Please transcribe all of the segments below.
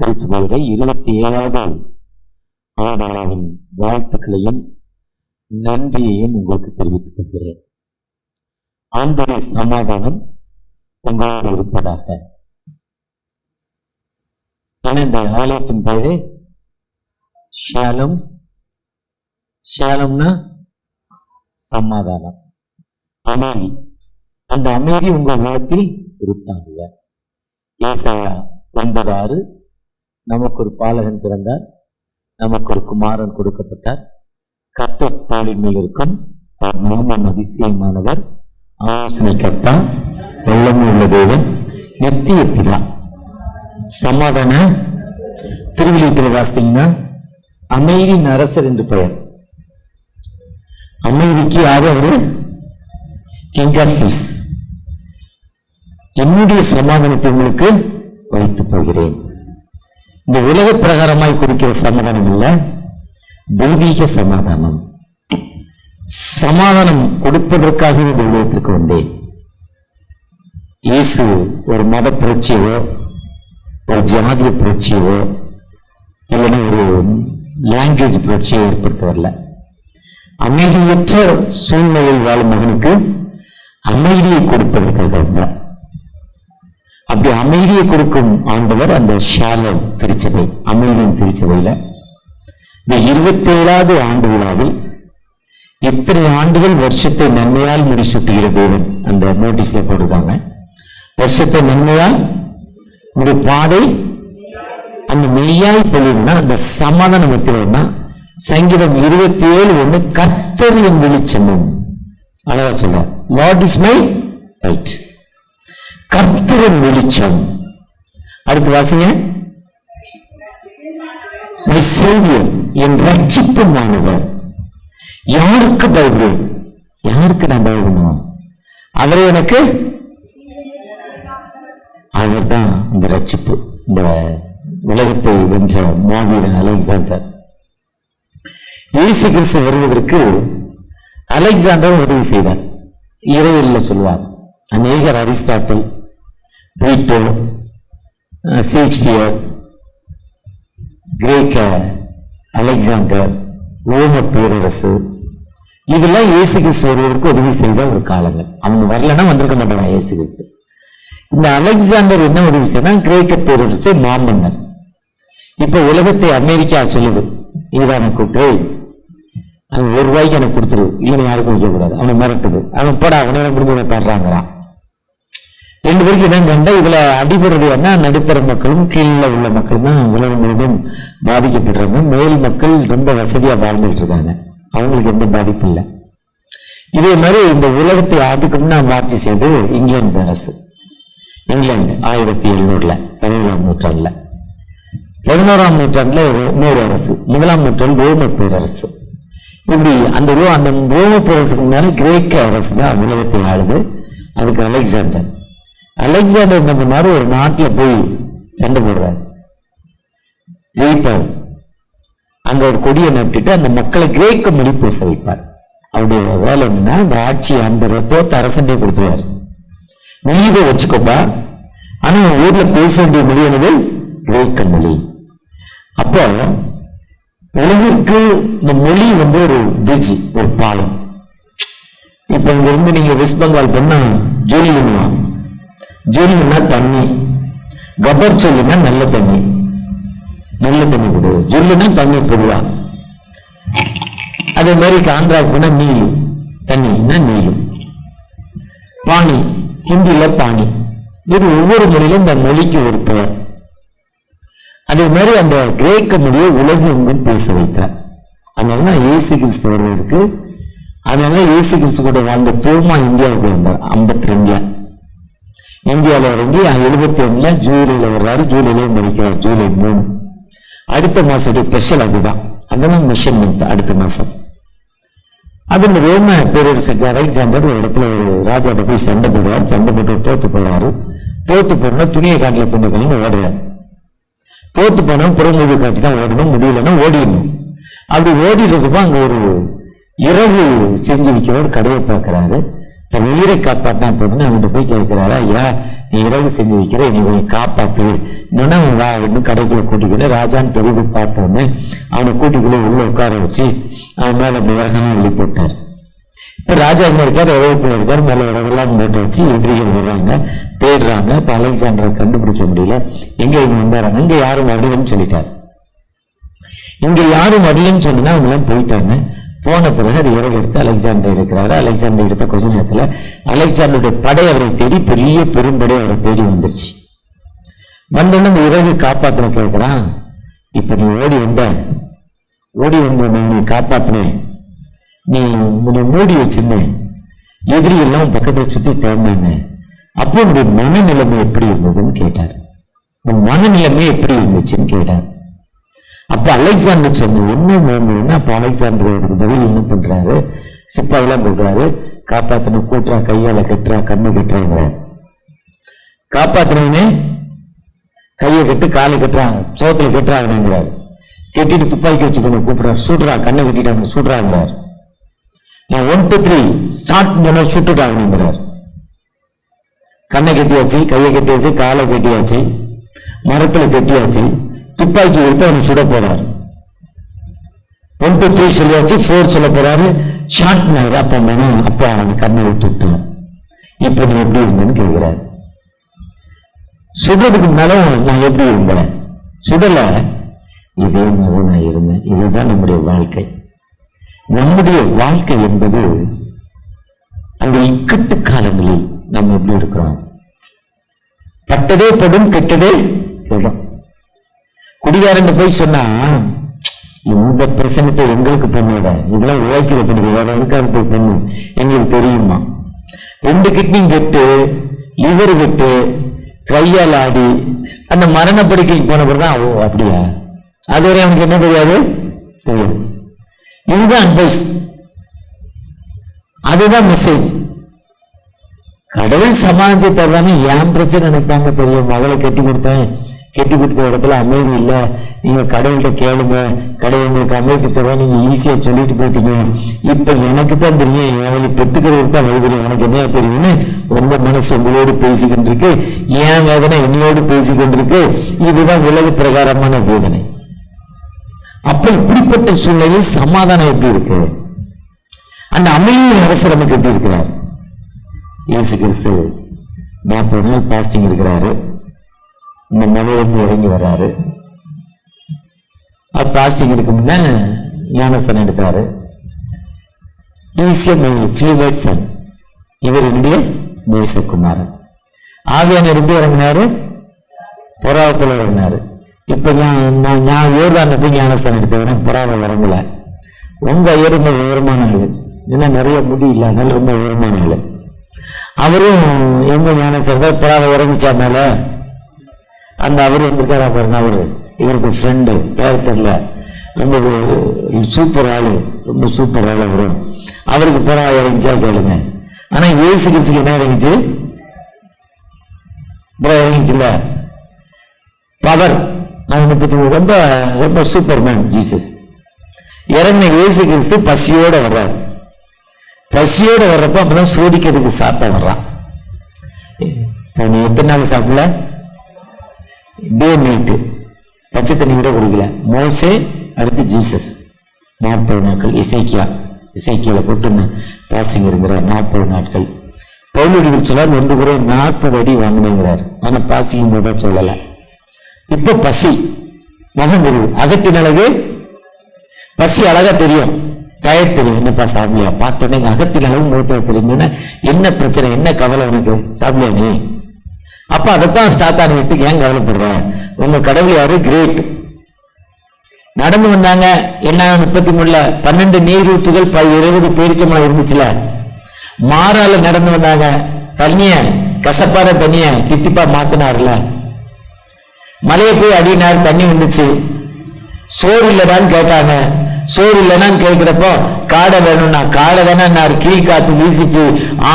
திருச்சி போகிற 27வது ஆண்டாளாவின் வாழ்த்துக்களையும் நன்றியையும் உங்களுக்கு தெரிவித்துக் கொள்கிறேன். ஆண்டவருடைய சமாதானம் உங்களோடு இருப்பதாக. இந்த ஆலயத்தின் பெயரு ஷாலம். ஷாலம்னா சமாதானம், அமைதி. அந்த அமைதி உங்கள் உள்ளத்தில் இருப்பாங்க. ஏசாயா 9:6 நமக்கு ஒரு பாலகன் பிறந்தார், நமக்கு ஒரு குமாரன் கொடுக்கப்பட்டார், கர்த்தர் தோளின் மேல் இருக்கும், அவர் நாமம் அதிசயமானவர், ஆலோசனை கர்த்தா, வல்லமை உள்ள தேவன், நித்திய பிதா. சமாதான திருவிழியத்தில் வாசித்தீங்கன்னா அமைதியின் அரசர் என்று பெயர். அமைதிக்கு யாரு? அவரு கிங் ஆஃப் பீஸ். என்னுடைய சமாதானத்தை உங்களுக்கு வைத்து போகிறேன். இந்த உலக பிரகாரமாய் கொடுக்கிற சமாதானம் இல்ல, தெய்வீக சமாதானம். சமாதானம் கொடுப்பதற்காக இந்த உலகத்திற்கு வந்தேன். இயேசு ஒரு மத புரட்சியவோ, ஒரு ஜாதிய புரட்சியவோ, இல்லைன்னா ஒரு லாங்குவேஜ் புரட்சியை ஏற்படுத்த வரல. அமைதியற்ற சூழ்நிலையில் வாழும் மகனுக்கு அமைதியை கொடுப்பதற்காக வந்தார். அப்படி அமைதியை கொடுக்கும் ஆண்டவர் அந்த ஷாலோம் திருச்சபை, அமைதியின் திருச்சபையில இந்த 27வது ஆண்டு விழாவில் எத்தனை ஆண்டுகள் வருஷத்தை நன்மையால் முடிசூட்டுகிற தேவன் அந்த நோட்டீஸ்ல போட்டிருக்காங்க. வருஷத்தை நன்மையால் ஒரு பாதை அந்த மெய்யாய் பொழிவுனா அந்த சமாதானம் வைக்கிறோம்னா சங்கீதம் 27:1 கர்த்தர் என் வெளிச்சமும். அழகா சொல்ல, லார்ட் இஸ் மை லைட். கர்த்தரின் வெளிச்சம். அடுத்து வாசிங்க, மை சேவியர், என் ரட்சிப்புமானவர். யாருக்கு பயப்படுவேன்? யாருக்கு நான் பயப்படணும்? அவரே எனக்கு. அவர் தான் இந்த ரட்சிப்பு. இந்த உலகத்தை வென்ற மாவீரன் அலெக்சாண்டர். இயேசு கிறிஸ்து வருவதற்கு அலெக்சாண்டர் உதவி செய்தார். இறையில சொல்லுவார். அநேகர் அரிஸ்டாட்டில், பிளேட்டோ, ஷேக்ஸ்பியர், கிரேக்க அலெக்சாண்டர், ரோம பேரரசு, இதெல்லாம் இயேசு கிறிஸ்து வருவதற்கு உதவி செய்த ஒரு காலங்கள். அவங்க வரலன்னா வந்திருக்க மாட்டாங்க இயேசு கிறிஸ்து. இந்த அலெக்சாண்டர் என்ன உதவி செய்யனா, கிரேக்க பேரரசு மாமன்னர். இப்ப உலகத்தை அமெரிக்கா சொல்லுது, ஈரானை கூப்பிட்டு அது ₹1 எனக்கு கொடுத்துரு, இல்லைன்னு யாருக்கும் வைக்க கூடாது. அவனை மிரட்டுது. அவன் போட அவனை முடிஞ்சதை பாடுறாங்கிறான். 2 பேருக்கு இடம் கண்டா இதுல அடிபடுறது என்ன, நடுத்தர மக்களும் கீழே உள்ள மக்கள் தான் உலகம் முழுவதும் பாதிக்கப்படுறாங்க. மேல் மக்கள் ரொம்ப வசதியா வாழ்ந்துட்டு இருக்காங்க, அவங்களுக்கு எந்த பாதிப்பும் இல்லை. இதே மாதிரி இந்த உலகத்தை ஆட்சிக்கு முன்னாடி ஆட்சி செய்து இங்கிலாந்து அரசு. இங்கிலாந்து 1700 17ஆம் நூற்றாண்டுல, 11ஆம் நூற்றாண்டுல இன்னொரு அரசு, 1ஆம் நூற்றாண்டு ரோம பேரரசு. இப்படி அந்த ரோம பேரரசுக்கு முன்னாடி கிரேக்க அரசு தான் உலகத்தை ஆளுது. அதுக்கு அலெக்சாண்டர் என்ன பண்ணாரு, ஒரு நாட்டுல போய் சண்டை போடுறாரு, ஜெயிப்பார். அங்க ஒரு கொடியை நட்டுட்டு அந்த மக்களை கிரேக்க மொழி பேச வைப்பார். அவருடைய வேலை என்னன்னா, அந்த ஆட்சி அந்த தோத்த அரசண்டே கொடுத்துருவார். நீதை வச்சுக்கோப்பா, ஆனா ஊர்ல பேச வேண்டிய மொழி என்னது, கிரேக்க மொழி. அப்போ உலகிற்கு இந்த மொழி ஒரு பிரிட்ஜ், ஒரு பாலம். இப்ப இங்க இருந்து நீங்க வெஸ்ட் பெங்கால் பண்ணா ஜூலியன்வா, ஜூலியன்னா தண்ணி, கபர் சொல்லினா நல்ல தண்ணி, நல்ல தண்ணி கொடு. ஜூலியனா தண்ணி பொதுவா. அதே மாதிரி ஆந்திராவுக்கு போனா நீலு, தண்ணின்னா நீலு. பாணி, ஹிந்தியில பாணி. இது ஒவ்வொரு மொழியிலும் இந்த மொழிக்கு ஒரு பெயர். அதே மாதிரி அந்த கிரேக்க மொழியை உலகெங்கும் பேச வைத்தார். அதனாலதான் இயேசு கிறிஸ்து வருவதற்கு, அதனால இயேசு கிறிஸ்து கூட வாழ்ந்த தோமா இந்தியாவுக்கு வந்தார் 52ல. இந்தியாவில் இறங்கி 71ல ஜூலைல வர்றாரு. ஜூலையிலே மறிக்கிறார், ஜூலை 3. அடுத்த மாசம் ஸ்பெஷல் அதுதான், அதெல்லாம் மிஷன் மந்த் அடுத்த மாசம். அது இந்த ரோம பேரரசுக்கு அலெக்சாண்டர் ஒரு இடத்துல ஒரு ராஜாட்ட போய் சண்டை போடுறாரு. சண்டை போட்டு தோத்து போடுறாரு. தோத்து போனா துணியை காட்டில துணிக்கணும்னு ஓடுறாரு. தோத்து போனா புறமொழி காட்டி தான் ஓடணும், முடியலன்னா ஓடிடணும். அப்படி ஓடிட்டு இருக்கப்போ அங்க ஒரு இறகு செஞ்சு வைக்கிற ஒரு கடையை பார்க்கிறாரு. தன் உயிரை காப்பாற்றினா போதுன்னு அவன்கிட்ட போய் கேட்கிறாரு, ஐயா நீ இறகு செஞ்சு வைக்கிற, நீ காப்பாத்து, இன்னொன்னு அவன் வா அப்படின்னு கடைக்குள்ள கூட்டிக்கிட்டு ராஜான்னு தெரியுது பார்த்தோன்னு அவனை கூட்டிக்குள்ள உள்ள உட்கார வச்சு அவன் மேல விவரமா வெளி போட்டார். இப்ப ராஜா இங்க இருக்காரு, உழவுக்குள்ள இருக்காரு, மேல உடவெல்லாம் போட்டு வச்சு எதிரிகள் வர்றாங்க, தேடுறாங்க. இப்ப அலெக்சாண்டரை கண்டுபிடிக்க முடியல, எங்க இங்க வந்தாராங்க, இங்க யாரும் வரலன்னு சொல்லிட்டாரு. இங்க யாரும் வரலன்னு சொன்னா அவங்க எல்லாம் போயிட்டாங்க. போன பிறகு அது இறகு எடுத்து அலெக்சாண்டர் எடுக்கிறாரு. அலெக்சாண்டர் எடுத்த கொஞ்ச நேரத்துல அலெக்சாண்டருடைய படை அவரை தேடி, பெரிய பெரும்படை அவரை தேடி வந்துருச்சு. வந்தோன்னு அந்த இறகு காப்பாத்தின கேட்கிறான், இப்ப நீ ஓடி வந்த நீ காப்பாத்தினேன், நீ உன்னை மூடி வச்சிருந்தேன், எதிரி எல்லாம் பக்கத்துல சுத்தி தேர்ந்தாங்க, அப்போ உன்னுடைய மனநிலைமை எப்படி இருந்ததுன்னு கேட்டார். உன் மனநிலைமை எப்படி இருந்துச்சுன்னு கேட்டார். அப்ப அலெக்சாண்டர் சொன்ன என்ன, அப்ப அலெக்சாண்டர் அதுக்கு பதில் என்ன பண்றாரு, சிப்பாயெல்லாம் கொடுக்குறாரு, காப்பாத்தணும், கூட்டுறா, கையால கட்டுறா, கண்ணை கட்டுறாங்க, காப்பாத்தினவனே கையை கட்டு, காலை கட்டுறாங்க, சோத்துல கட்டுறாங்கிறாரு. கட்டிட்டு துப்பாக்கி வச்சுக்கணும் கூப்பிடுறாரு, சுடுறா, கண்ணை கட்டிட்டு சுடுறாங்கிறார். நான் 1 2 3 ஸ்டார்ட் சுட்டுட்டாங்கிறார். கண்ணை கட்டியாச்சு, கையை கட்டியாச்சு, காலை கட்டியாச்சு, மரத்துல கட்டியாச்சு, துப்பாக்கி எடுத்து அவனை சுட போறாரு. 1 2 3 சொல்லியாச்சு, 4 சொல்ல போறாரு, ஷார்ட் பண்ணாரு. அப்ப அவன் கண்ணை விட்டு விட்டான். இப்ப நீ எப்படி இருந்தேன்னு கேட்கிறாரு. சுடுறதுக்கு முன்னால நான் எப்படி இருந்தேன், சுடல, இதே மாதிரி நான் இருந்தேன். இதுதான் நம்முடைய வாழ்க்கை. நம்முடைய வாழ்க்கை என்பது அந்த இக்கட்டு காலங்களில் நம்ம எப்படி இருக்கிறோம். பட்டதே படும், கெட்டதே படும். குடிகாரன் போய் சொன்னா, இந்த பிரசனத்தை எங்களுக்கு பண்ணோட, இதெல்லாம் ஓசியில பண்ணுது, வேற எதுக்காக போய் பண்ணு, எங்களுக்கு தெரியுமா. 2 கிட்னியும் கெட்டு, லிவர் கெட்டு, கையால் ஆடி அந்த மரண படுக்கைக்கு போன பிறகுதான், ஓ அப்படியா, அதுவரை அவனுக்கு என்ன தெரியாது, தெரியாது. இதுதான் அட்வைஸ், அதுதான் மெசேஜ். கடவுள் சமாளித்து தருவானே, என் பிரச்சனை எனக்கு தாங்க தெரியும். மகளை கட்டி கொடுத்த இடத்துல அமைதி இல்லை, நீங்க கடவுள்கிட்ட கேளுங்க, கடவுள் உங்களுக்கு அமைதி தருவா, நீங்க ஈஸியா சொல்லிட்டு போயிட்டீங்க. இப்ப எனக்கு தான் தெரியும், அவளை பெத்துக்கிறவருக்கு தான் எழுதுறேன், எனக்கு என்ன தெரியும்னு உங்க மனசு உங்களோடு பேசிக்கிட்டு இருக்கு, என் வேதனை என்னோடு பேசிக்கிட்டு இருக்கு. இதுதான் உலக பிரகாரமான வேதனை. அப்ப இப்படிப்பட்ட சூழ்நிலையில் சமாதானம் எப்படி இருக்கு, அந்த அமைதியின் அரசர் நமக்கு எப்படி இருக்கிறார். இயேசு கிறிஸ்து 40 நாள் பாஸ்டிங் இருக்கிறாரு. இந்த மலையிலிருந்து இறங்கி வர்றாரு. பாஸ்டிங் இருக்கு முன்ன ஞானஸ்தானம் எடுத்தாரு. இவர் என்னுடைய நேசகுமாரன். ஆவியான எப்படி இறங்கினாரு, புறாவுக்குள்ள இறங்கினாரு. இப்ப நான் யோர்தான போய் ஞானஸ்தானம் எடுத்தேன், புறாவை இறங்கல. ரொம்ப உயரமான ஆளு, ஏன்னா நிறைய முடி இல்லை, அதனால ரொம்ப உயரமான ஆளு. அவரும் எங்க ஞானஸ்தானத்தை புறாவை இறங்கிச்சா மேல அந்த அவரு வந்திருக்காரா பாருங்க, அவரு இவருக்கு ஃப்ரெண்டு, பேர் தெரியல, ரொம்ப சூப்பர் ஆளு, ரொம்ப சூப்பர் ஆளு. வரும் அவருக்கு புறா இறங்கிச்சா கேளுங்க. ஆனா இயேசு கிறிஸ்துக்கு என்ன இறங்கிச்சு, புறா இறங்கிச்சுல, பவர். நான் பத்தி ரொம்ப ரொம்ப சூப்பர் மேன் ஜீசஸ். இறங்கின இயேசு கிறிஸ்து பசியோட வர்றார். பசியோட வர்றப்ப அப்பதான் சோதிக்கிறதுக்கு சாத்த வர்றான். நீ எத்தனை நாள் சாப்பிடல, டே நைட்டு பச்சை தண்ணி கூட குடிக்கல. மோசே, அடுத்து ஜீசஸ் 40 நாட்கள். இசைக்கியால போட்டு பாசிங் இருக்கிறார் 40 நாட்கள். பவுலடி சொல்லார் 1 கூட 40 அடி வாங்கினேங்கிறார். ஆனா பாசிங் தான் சொல்லல. இப்ப பசி முகம் தெரியுது, அகத்தின் அழகு பசி அழகா தெரியும், டயர்ட் தெரியும். என்னப்பா சாப்பிடலையா, பார்த்தோன்னே அகத்தின் அளவு முகத்துல தெரியுங்கன்னா என்ன பிரச்சனை, என்ன கவலை உனக்கு, சாப்பிடலையா நீ. அப்ப அதைத்தான் சாத்தான விட்டு ஏன் கவலைப்படுற, உங்க கடவுள் யாரு, கிரேட். நடந்து வந்தாங்க, என்ன 33 12 நீரூற்றுகள் 20 பேரிச்சம்பழம் இருந்துச்சுல, மாறால நடந்து வந்தாங்க, தண்ணிய கசப்பார தண்ணிய தித்திப்பா மாத்தினார்ல, மலையை போய் அடினார், தண்ணி வந்துச்சு. சோறு இல்லடான்னு கேட்டாங்க, சோறு இல்லைன்னு கேட்கிறப்போ காடை வேணும்னா காடை வேணா, கீழ் காத்து வீசிச்சு,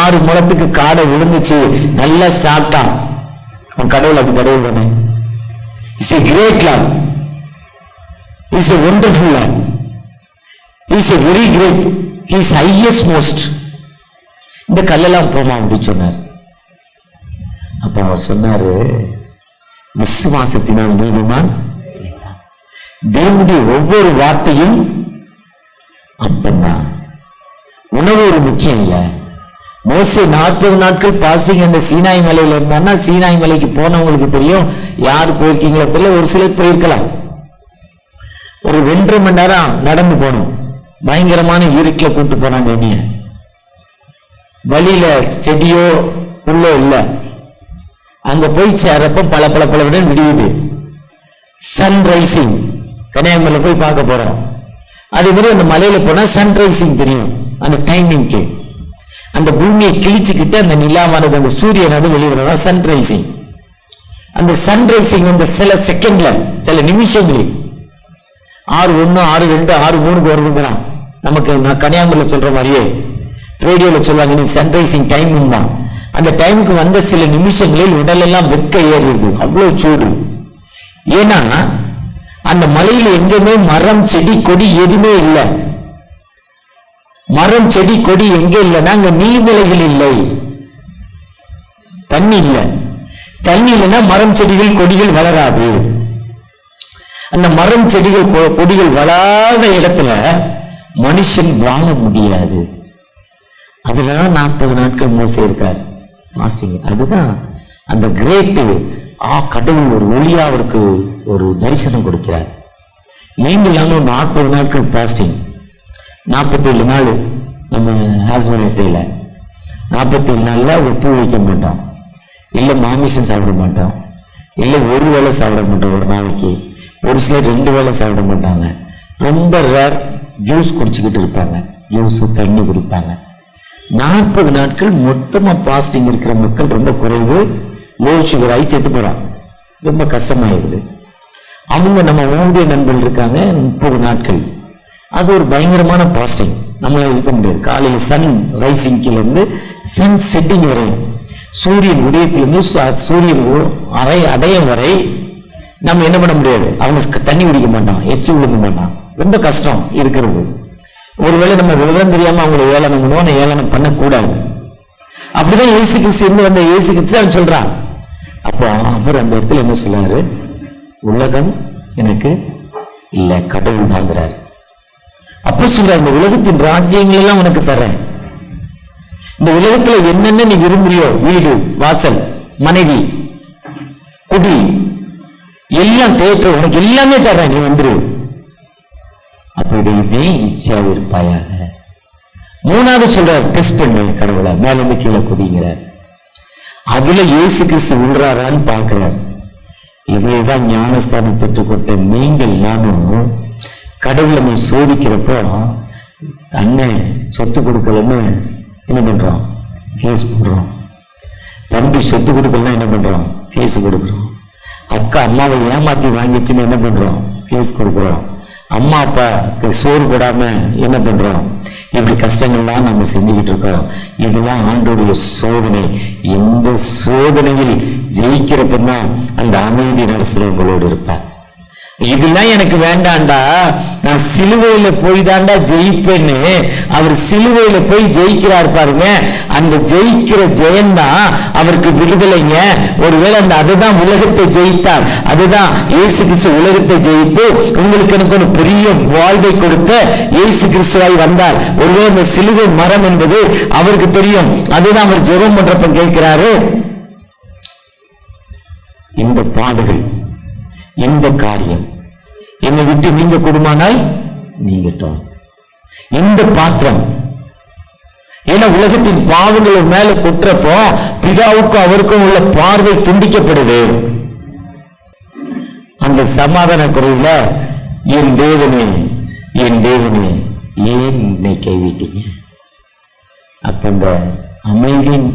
6 முழத்துக்கு காடை விழுந்துச்சு, நல்லா சாப்பிட்டான். கடவுள் அப்படி கடவுள் தானே. It's a great love, it's a wonderful love, it's a very great, he is highest most. இந்த கல்லெல்லாம் போமா அப்படி சொன்னார். அப்ப அவர் சொன்னாரு, விசுவாசத்தினால் நீதிமான் தேவனுடைய ஒவ்வொரு வார்த்தையும் அப்பந்தான். உணவு ஒரு முக்கியம் இல்லை. மோசே 40 நாட்கள் பாஸ்டிங் அந்த சீனாய் மலையில இருந்தான்னா, சீனாய் மலைக்கு போனவங்களுக்கு தெரியும். யார் போயிருக்கீங்களோ தெரியல, ஒரு சிலர் போயிருக்கலாம். ஒரு 2.5 மணி நேரம் நடந்து போனோம். பயங்கரமான இருட்டில் கூட்டு போனாங்க. என்னைய வழியில செடியோ புல்லோ இல்லை. அங்க போய் சேரப்ப பல பல பல விடியுது. சன்ரைசிங் கன்னியாகுமரியில போய் பார்க்க போறோம். அதே மாதிரி அந்த மலையில போனா சன்ரைசிங் தெரியும். அந்த டைமிங்க்கு அந்த பூமியை கிழிச்சுக்கிட்டு அந்த நிலாவானது, அந்த சூரியனாவது வெளிவரா சன்ரைசிங். அந்த சன்ரைசிங் அந்த சில செகண்ட்ல, சில நிமிஷங்களில் 6:1 6:2 6:3 வருதுங்கிறான். நமக்கு நான் கன்னியாகுமரியில் சொல்ற மாதிரியே ரேடியோல சொல்லுவாங்க, இன்னைக்கு சன்ரைசிங் டைம் தான். அந்த டைமுக்கு வந்த சில நிமிஷங்களில் உடல் எல்லாம் வெக்க ஏறிடுது, அவ்வளவு சூடு. ஏன்னா அந்த மலையில எங்கேயுமே மரம் செடி கொடி எதுவுமே இல்லை. மரம் செடி கொடி எங்க இல்லைன்னா அங்க நீர்நிலைகள் இல்லை, தண்ணி இல்லை. தண்ணி இல்லைன்னா மரம் செடிகள் கொடிகள் வளராது. அந்த மரம் செடிகள் கொடிகள் வளராத இடத்துல மனுஷன் வாழ முடியாது. அதுலதான் 40 நாட்கள் மோசே இருக்கார் பாஸ்டிங். அதுதான் அந்த கிரேட்டு. கடவுள் ஒரு ஒளியா அவருக்கு ஒரு தரிசனம் கொடுக்கிறார். நீங்களும் 40 நாட்கள் பாஸ்டிங், 47 நாள் நம்ம ஹாஸ்பெண்டேல 47 நாள்ல உப்பு வைக்க மாட்டோம், இல்லை மாமிசம் சாப்பிட மாட்டோம், இல்லை ஒரு வேளை சாப்பிட மாட்டோம் ஒரு நாளைக்கு. ஒரு சிலர் 2 வேளை சாப்பிட மாட்டாங்க. ரொம்ப ரேர் ஜூஸ் குடிச்சுக்கிட்டு இருப்பாங்க, ஜூஸ் தண்ணி குடிப்பாங்க. 40 நாட்கள் மொத்தமா பாஸ்டிங் இருக்கிற மக்கள் ரொம்ப குறைவு. லோ சுகர் ஆகி செத்து போறான், ரொம்ப கஷ்டமாயிருது. அவங்க நம்ம ஊதிய நண்பர்கள் இருக்காங்க 30 நாட்கள். அது ஒரு பயங்கரமான பாஸ்டிங், நம்மளால இருக்க முடியாது. காலையில் சன் ரைசிங்ல இருந்து சன் செட்டிங் வரை, சூரியன் உதயத்திலிருந்து சூரியன் அடையும் வரை நம்ம என்ன பண்ண முடியாது. அவங்க தண்ணி குடிக்க மாட்டான், எச்சு விழுங்க மாட்டான். ரொம்ப கஷ்டம் இருக்கிறது. ஒருவேளை நம்ம விவரம் தெரியாம அவங்களை ஏளனம் பண்ணுவோம், ஏளனம் பண்ணக்கூடாது. அப்படிதான் இயேசு கிறிஸ்து இருந்து வந்த இயேசு கிறிஸ்து அவன் சொல்றான். அப்போ அவர் அந்த இடத்துல என்ன சொல்றாரு, உலகம் எனக்கு இல்ல, கடவுள் தாங்கிறார். அப்போ சொல்றாரு, இந்த உலகத்தின் ராஜ்யங்கள் எல்லாம் உனக்கு தரேன். இந்த உலகத்துல என்னென்ன நீ விரும்புறியோ, வீடு வாசல் மனைவி குடி எல்லாம் தேற்ற உனக்கு எல்லாமே தர்றேன், நீ வந்துரு. அப்ப இதை இச்சையாக இருப்பாயாக. 3வது சொல்றார், டெஸ்ட் பண்ணு கடவுளை, மேல இருந்து கீழே குதிங்கிறார். அதுல இயேசு கிறிஸ்து விழுறாரான்னு பாக்குறார். இதுதான் ஞானஸ்தானம் பெற்றுக்கொண்ட நீங்கள் நானும் கடவுளை நம்ம சோதிக்கிறப்போ அண்ணன் சொத்து கொடுக்கலன்னு என்ன பண்றோம், கேஸ் போடுறோம். தம்பி சொத்து கொடுக்கலன்னா என்ன பண்றோம், கேஸ் கொடுக்குறோம். அக்கா அம்மாவை ஏமாத்தி வாங்கிச்சுன்னு என்ன பண்றோம், கேஸ் கொடுக்குறோம். அம்மா அப்பா சோறு போடாம என்ன பண்றோம், இப்படி கஷ்டங்கள்லாம் நம்ம செஞ்சுக்கிட்டு இருக்கோம். இதெல்லாம் ஆண்டோடைய சோதனை. எந்த சோதனையில் ஜெயிக்கிறப்பதான் அந்த அமைதி நரசர் உங்களோடு இருப்பார். இதெல்லாம் எனக்கு வேண்டாண்டா, நான் சிலுவையில போய் தாண்டா ஜெயிப்பேன்னு அவர் சிலுவையில போய் ஜெயிக்கிறார் பாருங்க. அந்த ஜெயிக்கிற ஜெயந்தான் அவருக்கு விடுதலைங்க. ஒருவேளை அதுதான் உலகத்தை ஜெயித்தார். அதுதான் இயேசு கிறிஸ்து உலகத்தை ஜெயித்து உங்களுக்கு எனக்கு ஒரு பெரிய வாழ்வை கொடுத்த இயேசு கிறிஸ்துவாய் வந்தார். ஒருவேளை அந்த சிலுவை மரம் என்பது அவருக்கு தெரியும். அதுதான் அவர் ஜெபம் பண்றப்ப கேட்கிறாரு, இந்த பாடுகள், இந்த காரியம் என்னை விட்டு நீங்க கொடுமானால் நீங்கட்டும். இந்த பாத்திரம், ஏன்னா உலகத்தின் பாவங்கள் மேல கொட்டுறப்போ பிதாவுக்கும் அவருக்கும் உள்ள பார்வை துண்டிக்கப்படுது. அந்த சமாதான குறைவுல என் தேவனே என் தேவனே ஏன் என்னை கைவிட்டீங்க. அப்ப இந்த அமைதியின்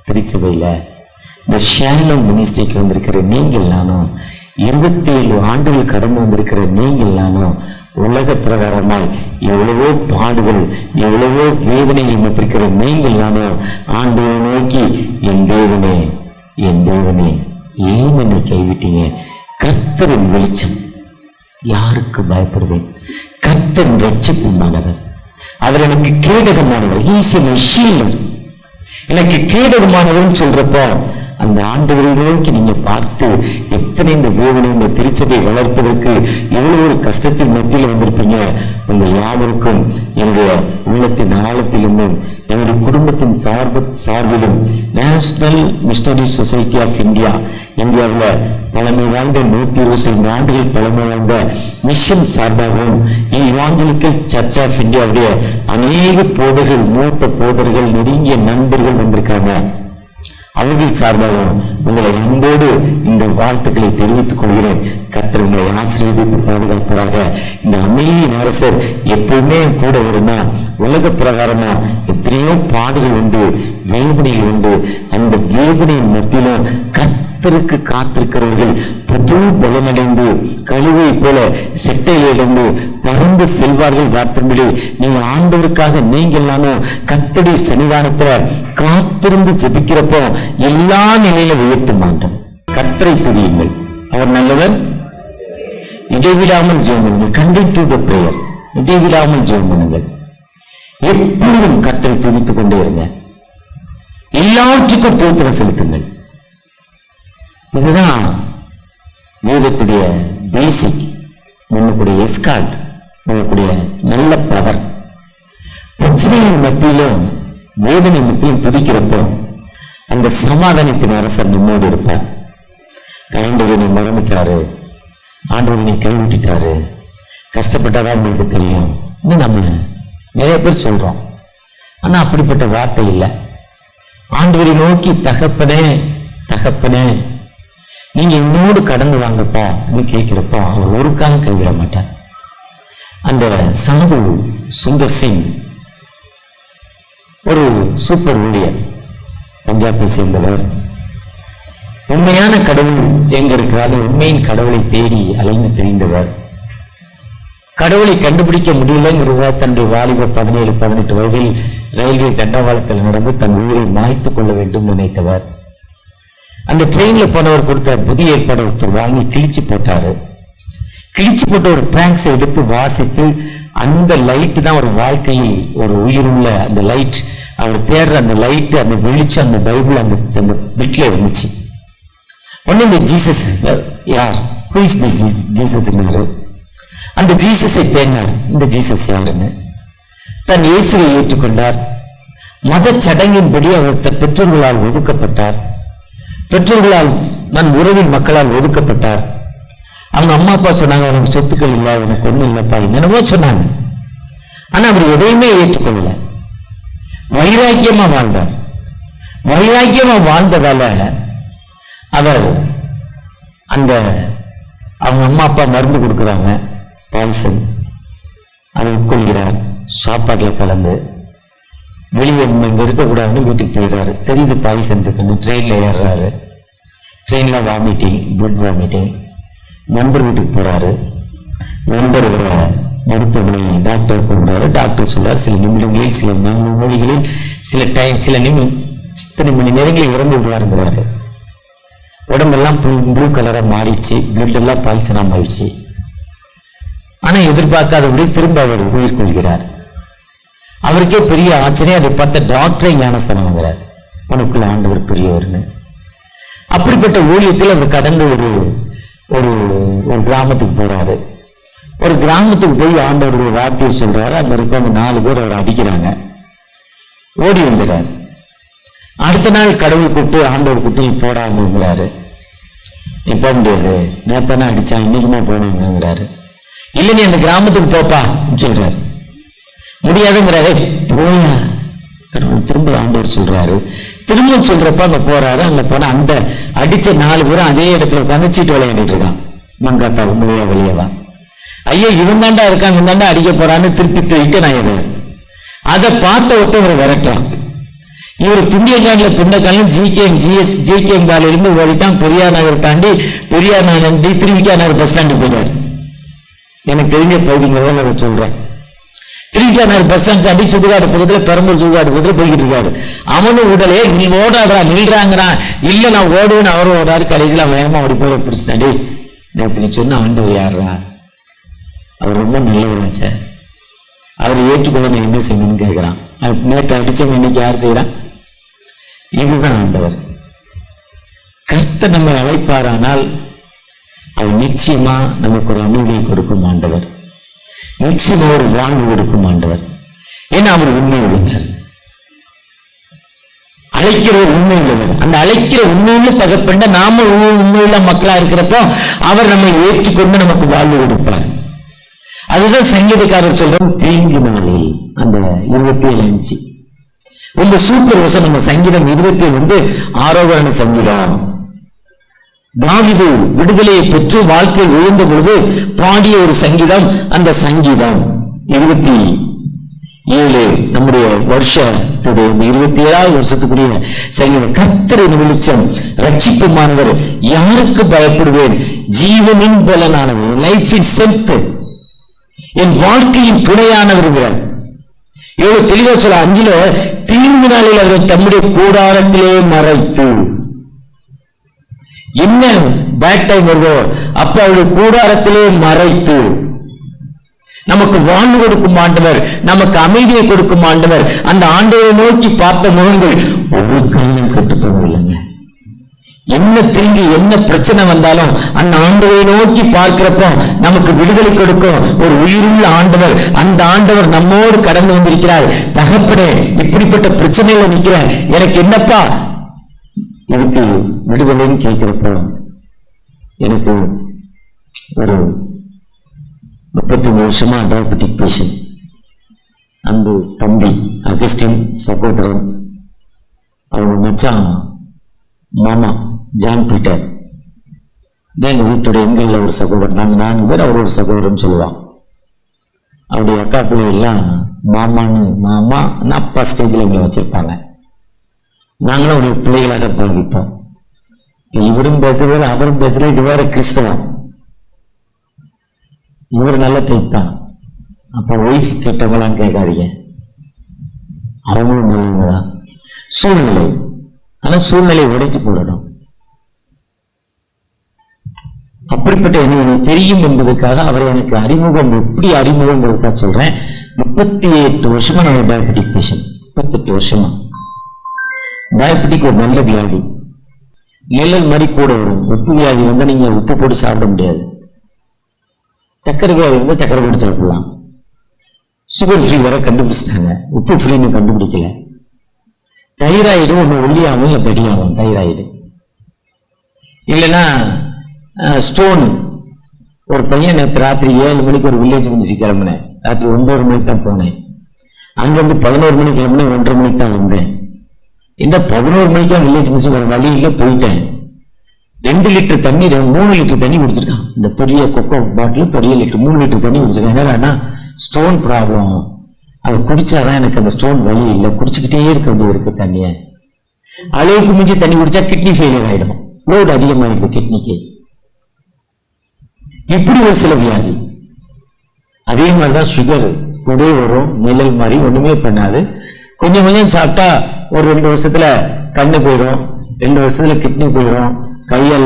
திருச்சபையில இந்த ஷாலோம் மினிஸ்ட்ரிக்கு வந்திருக்கிற நீங்கள் நானும், 27 ஆண்டுகள் கடந்து வந்திருக்கிற நீங்கள் நானும், உலக பிரகாரமாய் எவ்வளவோ பாடுகள் எவ்வளவோ வேதனைகள் மத்திருக்கிற நீங்கள் நானும் ஆண்டவரை நோக்கி என் தேவனே என் தேவனே ஏன் என்னை கைவிட்டீங்க. கர்த்தரின் வெளிச்சம், யாருக்கு பயப்படுவேன். கர்த்தரின் ரட்சிப்புமானவர், அவர் எனக்கு கேடகமானவர். Is my shield. எனக்கு கேடகமானவர்னு சொல்றப்போ அந்த ஆண்டவரை நோக்கி நீங்க பார்த்து எத்தனை இந்த வேதனை, இந்த திருச்சபை வளர்ப்பதற்கு எவ்வளவு ஒரு கஷ்டத்தின் மத்தியில் வந்திருப்பீங்க. உங்கள் யாவருக்கும் என்னுடைய உள்ளத்தின் ஆழத்திலிருந்தும் என்னுடைய குடும்பத்தின் சார்பிலும் national missionary society of India, இந்தியாவில் பழமை வாய்ந்த 125 ஆண்டுகள் பழமை வாய்ந்த மிஷன் சார்பாகவும் இவாஞ்சலிக்கல் சர்ச் ஆஃப் இந்தியாவுடைய அநேக போதர்கள், மூத்த போதர்கள், நெருங்கிய நண்பர்கள் வந்திருக்காங்க. அவர்கள் சார்பாகவும் உங்களை அன்போடு இந்த வாழ்த்துக்களை தெரிவித்துக் கொள்கிறேன். கர்த்தர் உங்களை ஆசீர்வதித்து பாதுகாப்பாராக. இந்த அமைதியின் அரசர் எப்பவுமே கூட வருமா, உலக பிரகாரமா எத்தனையோ பாடுகள் உண்டு, வேதனைகள் உண்டு. அந்த வேதனையின் மத்தியிலும் கர்த்தருக்கு காத்திருக்கிறவர்கள் புது பலனடைந்து கழுவை போல செட்டையிலிருந்து பறந்து செல்வார்கள். வார்த்தைப்படி நீங்க ஆண்டவருக்காக நீங்க எல்லாரும் கர்த்தருடைய சன்னிதானத்துல காத்திருந்து ஜெபிக்கிறப்போ எல்லா நிலையில உயர்த்த மாட்டோம். கர்த்தரை துதியுங்கள், அவர் நல்லவர். இடைவிடாமல் ஜெபம் பண்ணுங்கள். Continue to the prayer. இடைவிடாமல் ஜெபம் பண்ணுங்கள். எப்பொழுதும் கர்த்தரை துதித்துக் கொண்டே இருங்க. எல்லாவற்றுக்கும் தோத்திரம் செலுத்துங்கள். இதுதான் வேதத்துடைய பேசிக். நம்மளுடைய எஸ்கார்ட், நம்மளுடைய நல்ல பவர். பிரச்சனையின் மத்தியிலும் வேதனை மத்தியிலும் துதிக்கிறப்போ அந்த சமாதானத்தின் அரசர் நம்மோடு இருப்பார். ஆண்டவனை மறந்துட்டாரு, ஆண்டவனை கைவிட்டுட்டாரு, கஷ்டப்பட்டாதான் உங்களுக்கு தெரியும். இன்னும் நம்ம நிறைய பேர் சொல்றோம். ஆனா அப்படிப்பட்ட வார்த்தை இல்லை. ஆண்டவரை நோக்கி தகப்பனே தகப்பனே நீங்க என்னோடு கடந்து வாங்கப்பா கேட்கிறப்போ அவர் ஒரு காலம் கைவிட மாட்டார். அந்த சாது சுந்தர் சிங் ஒரு சூப்பர் ஊழியர், பஞ்சாபை சேர்ந்தவர். உண்மையான கடவுள் எங்க இருக்கிறாரு, உண்மையின் கடவுளை தேடி அலைந்து திரிந்தவர். கடவுளை கண்டுபிடிக்க முடியலங்கிறத தன்னுடைய வாலிப 17-18 வயதில் ரயில்வே தண்டவாளத்தில் நடந்து தன் உயிரை மாய்த்து கொள்ள வேண்டும் நினைத்தவர். அந்த ட்ரெயின்ல போனவர் கொடுத்த புதிய ஏற்பாடு ஒருத்தர் வாங்கி கிழிச்சு போட்டாரு. கிழிச்சு போட்ட ஒரு டிராங்க்ஸை எடுத்து வாசித்து, அந்த லைட்டு தான் ஒரு வாழ்க்கையில் ஒரு உயிருள்ள அந்த லைட். அவர் தேடுற அந்த லைட்டு, அந்த வெளிச்சம், அந்த பைபிள் அந்த பிட்ல இருந்துச்சு. ஒன்னு இந்த ஜீசஸ் யார், ஹூ இஸ் திஸ் ஜீசஸ், அந்த ஜீசஸை தேடினார். இந்த ஜீசஸ் யாருன்னு தன் இயேசுவை ஏற்றுக்கொண்டார். மத சடங்கின்படி அவர் பெற்றோர்களால் ஒதுக்கப்பட்டார். பெற்றோர்களால் உறவின் மக்களால் ஒதுக்கப்பட்டார். அவங்க அம்மா அப்பா சொன்னாங்க, அவனுக்கு சொத்துக்கள் இல்லை, அவனுக்கு ஒண்ணும் இல்லப்பா, என்னென்னமோ சொன்னாங்க. ஆனா அவர் எதையுமே ஏற்றுக்கொள்ளல. வைராக்கியமா வாழ்ந்தார். வைராக்கியமா வாழ்ந்ததால அவர் அந்த அவங்க அம்மா அப்பா மருந்து கொடுக்குறாங்க, பாய்சன், அதை உட்கொள்கிறார். சாப்பாட்டுல கலந்து வெளியே இங்க இருக்கக்கூடாதுன்னு வீட்டுக்கு போயிடுறாரு. தெரியுது பாய்சன் இருக்குன்னு. ட்ரெயின்ல ஏறுறாரு. ட்ரெயின்ல வாமிட்டிங், பிளட் வாமிட்டிங். நண்பர் வீட்டுக்கு போறாரு. நண்பர் மருத்துவமனை டாக்டர் கொண்டாரு. டாக்டர் சொல்றாரு, சில நிமிடங்களில், சில மொழிகளில், சில மணி நேரங்களில் இறந்து விடுவாருங்கிறாரு. உடம்பெல்லாம் ப்ளூ கலரா மாறிடுச்சு, பிளட் எல்லாம் பாய்சனா மாறிடுச்சு. ஆனா எதிர்பார்க்காதபடி திரும்ப அவர் உயிர் கொள்கிறார். அவருக்கே பெரிய ஆச்சரியம். அதை பார்த்த டாக்டரே ஞானஸ்தானம் வாங்குறார், உனக்குள்ள ஆண்டவர் பெரியவர்னு. அப்படிப்பட்ட ஊழியத்தில் அவர் கடந்து ஒரு ஒரு கிராமத்துக்கு போறாரு. ஒரு கிராமத்துக்கு போய் ஆண்டவருடைய வார்த்தையை சொல்றாரு. அங்க இருக்க அந்த 4 பேர் அவர் அடிக்கிறாங்க. ஓடி வந்துடுறாரு. அடுத்த நாள் கடவுள் கூப்பிட்டு, ஆண்டவர் கூப்பிட்டு போடாங்கிறாரு. போக முடியாது, நேத்தானே அடிச்சா, இன்னைக்குமா போனாங்கிறாரு. இல்லை நீ அந்த கிராமத்துக்கு போப்பா சொல்றாரு. முடியாதுங்கிறாரு. போயா திரும்ப ஆண்டவர் சொல்றாரு. திரும்ப சொல்றப்ப அங்க போறாரு. அங்க போனா அந்த அடிச்ச 4 பேரும் அதே இடத்துல உட்காந்து சீட்டு விளையாடிட்டு இருக்கான். மங்காத்தா உண்மையா வெளியவா, ஐயோ இவன் தாண்டா இருக்கான், இவன் தாண்டா அடிக்க போறான்னு திருப்பி தூக்கிட்டு நான் இடுறாரு. அதை பார்த்த ஒருத்தவரை விரட்டுறான். இவர் துண்டியக்காடுல துண்டக்காலும் ஜிகேஎம் கால இருந்து ஓடிட்டான். பெரியார் நகர் தாண்டி, பெரியார் நகர் திருவிக்கா நகர் பஸ் ஸ்டாண்டு போயிட்டாரு. எனக்கு தெரிஞ்ச பகுதிங்கிறத நான் சொல்றேன். திருவிக்கா நகர் பஸ் ஸ்டாண்ட் தாண்டி சுடுகாடு பக்கத்துல, பெரம்பூர் சுடுகாடு பக்கத்துல போய்கிட்டு இருக்காரு. அவனும் உடலே நீ ஓடாதா நில்றாங்கிறான். இல்ல நான் ஓடுவேன்னு அவரும் ஓடாரு. கடைசியில் அவன் வேகமா ஓடி போய் பிடிச்சிட்டாண்டி. நேற்று நீ சொன்ன ஆண்டவர் யாரா, அவர் ரொம்ப நல்லவராச்ச, அவரை ஏற்றுக்கொள்ள நான் என்ன செய்யணும்னு கேட்கிறான். நேற்று அடிச்சவன் இன்னைக்கு யார் செய்யறான்? இதுதான் ஆண்டவர். கர்த்தர் நம்மை அழைப்பாரானால் அவர் நிச்சயமா நமக்கு ஒரு அமைதியை கொடுக்கும் ஆண்டவர், நிச்சயமா ஒரு வாழ்வு கொடுக்கும் ஆண்டவர். ஏன்னா அவர் உண்மை உள்ளவர், அழைக்கிற உண்மை உள்ளவர். அந்த அழைக்கிற உண்மையுள்ள தகப்பண்ட நாம உண்மையுள்ள மக்களா இருக்கிறப்போ அவர் நம்மை ஏற்றுக்கொண்டு நமக்கு வாழ்வு கொடுப்பார். அதுதான் சங்கீதக்காரர் சொல்றோம், தீங்கு நாளில். அந்த 27:5 ரொம்ப சூப்பர் வசனம். நம்ம சங்கீதம் 27 ஆரோகரண சங்கீதம். தாவீது விடுதலையை பெற்று வாழ்க்கையில் விழுந்த பொழுது பாடிய ஒரு சங்கீதம். அந்த சங்கீதம் 27 நம்முடைய வருஷத்துடைய 27வது வருஷத்துக்குரிய சங்கீதம். கர்த்தரின் வெளிச்சம் ரட்சிப்புமானவர், யாருக்கு பயப்படுவேன்? ஜீவனின் பலனானவர், லைஃப் இன் செல்த், என் வாழ்க்கையின் துணையானவர். எவ்வளவு தெளிவா சொல்ல. 5 தீங்கு நாளில் அவர் தம்முடைய கூடாரத்திலே மறைத்து, என்ன பேட் டைம் வருதோ அப்ப அவருடைய கூடாரத்திலே மறைத்து நமக்கு வாழ்வு கொடுக்கும் ஆண்டவர், நமக்கு அமைதியை கொடுக்கும் ஆண்டவர். அந்த ஆண்டவரை நோக்கி பார்த்த முகங்கள் ஒரு காலம் கட்டுப்படுவதில்லைங்க. என்ன தீங்கு என்ன பிரச்சனை வந்தாலும் அந்த ஆண்டவரை நோக்கி பார்க்கிறப்போ நமக்கு விடுதலை கொடுக்கும் ஒரு உயிருள்ள ஆண்டவர். அந்த ஆண்டவர் நம்மோடு கடந்து வந்திருக்கிறார். தகப்பனே, இப்படிப்பட்ட பிரச்சனையில நிற்கிறேன், எனக்கு என்னப்பா இதுக்கு விடுதலைன்னு கேட்கிறப்போ, எனக்கு ஒரு 35 வருஷமா டயபெட்டிக் பேஷண்ட், அன்பு தம்பி அகஸ்டின் சகோதரன், அவங்க மச்சான் மாமா ஜான் பீட்டர், எங்க வீட்டுடைய எங்களில் ஒரு சகோதரன். நாங்கள் 4 பேர், அவர் ஒரு சகோதரன் சொல்லுவான். அவருடைய அக்கா பிள்ளை எல்லாம் மாமான்னு மாமா அப்பா ஸ்டேஜில் எங்களை வச்சிருப்பாங்க. நாங்களும் அவருடைய பிள்ளைகளாக பழகிப்போம். இவரும் பேசுறது அவரும் பேசுறது, இது வேற கிறிஸ்தவம். இவர் நல்ல டைப் தான். அப்ப ஒய்ஃப் கேட்டவங்களான்னு கேட்காதீங்க, அவங்களும் நல்லவங்க தான். சூழ்நிலை, ஆனா சூழ்நிலை உடைச்சு போடணும். அப்படிப்பட்ட எனக்கு தெரியும் என்பதற்காக அவரை எனக்கு அறிமுகம், எப்படி அறிமுகங்கிறதுக்காக சொல்றேன். 38 வருஷமா நான் டயபெட்டிக் பேஷண்ட். 38 வருஷமா டயபெட்டிக் ஒரு நல்ல வியாதி, நிழல் மாதிரி கூட வரும். உப்பு வியாதி வந்து நீங்க உப்பு போட்டு சாப்பிட முடியாது. சக்கரை வியாதி வந்து சக்கரை போட்டு சாப்பிடலாம். சுகர் ஃப்ரீ வர கண்டுபிடிச்சிட்டாங்க, உப்பு ஃப்ரீன்னு கண்டுபிடிக்கல. தைராய்டு ஒன்று ஒல்லியாகும் இல்லை தடியாகும். தைராய்டு இல்லைன்னா ஸ்டோன். ஒரு பையன் நேற்று ராத்திரி 7 மணிக்கு ஒரு வில்லேஜ் முடிச்சு கிளம்பினேன். ராத்திரி 9 மணிக்கு தான் போனேன். அங்கேருந்து 11 மணிக்கு கிளம்பினேன், 1:30 மணிக்கு தான் வந்தேன். என்ன 11 மணிக்கா வில்லேஜ் முடிச்சு ஒரு வழியில போயிட்டேன். 2 லிட்டர் தண்ணி 3 லிட்டர் தண்ணி குடிச்சிருக்கான். இந்த பெரிய கொக்கோ பாட்டில் பெரிய லிட்டர் 3 லிட்டர் தண்ணி குடிச்சிருக்கேன். என்னன்னா ஸ்டோன் ப்ராப்ளம், அது குடிச்சாதான் எனக்கு அந்த ஸ்டோன் வலி இல்லை, குடிச்சுக்கிட்டே இருக்க வேண்டியது இருக்கு தண்ணியை. அளவுக்கு மிஞ்சி தண்ணி குடிச்சா கிட்னி ஃபெயிலியர் ஆயிடும், லோடு அதிகமாகிடுது கிட்னிக்கு. இப்படி ஒரு சில வியாதி. அதே மாதிரிதான் சுகர் கூட வரும், நிழல் மாதிரி ஒண்ணுமே பண்ணாது. கொஞ்சம் கொஞ்சம் சாப்பிட்டா ஒரு 2 வருஷத்துல கண்ணு போயிடும், 2 வருஷத்துல கிட்னி போயிடும், கையால்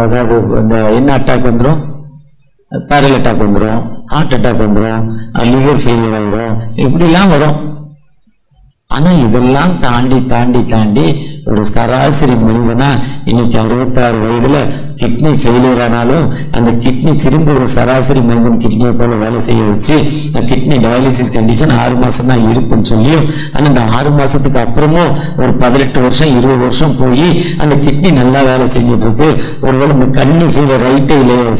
அதாவது இந்த என்ன அட்டாக் வந்துடும், பேரல் அட்டாக் வந்துடும், ஹார்ட் அட்டாக் வந்துடும், லிவர் ஃபெயிலியர் ஆகிடும், இப்படிலாம் வரும். ஆனா இதெல்லாம் தாண்டி தாண்டி தாண்டி ஒரு சராசரி மனிதனா இன்னைக்கு 66 வயதுல கிட்னி ஃபெயிலியர் ஆனாலும் அந்த கிட்னி திரும்ப ஒரு சராசரி மனிதன் கிட்னியை போல வேலை செய்ய வச்சு கிட்னி டயாலிசிஸ் கண்டிஷன் 6 மாசம் தான் இருக்குன்னு சொல்லியும், ஆனால் அந்த 6 மாசத்துக்கு அப்புறமும் ஒரு 18 வருஷம் 20 வருஷம் போய் அந்த கிட்னி நல்லா வேலை செஞ்சுட்டு இருக்கு. ஒருவேளை இந்த கண்ணு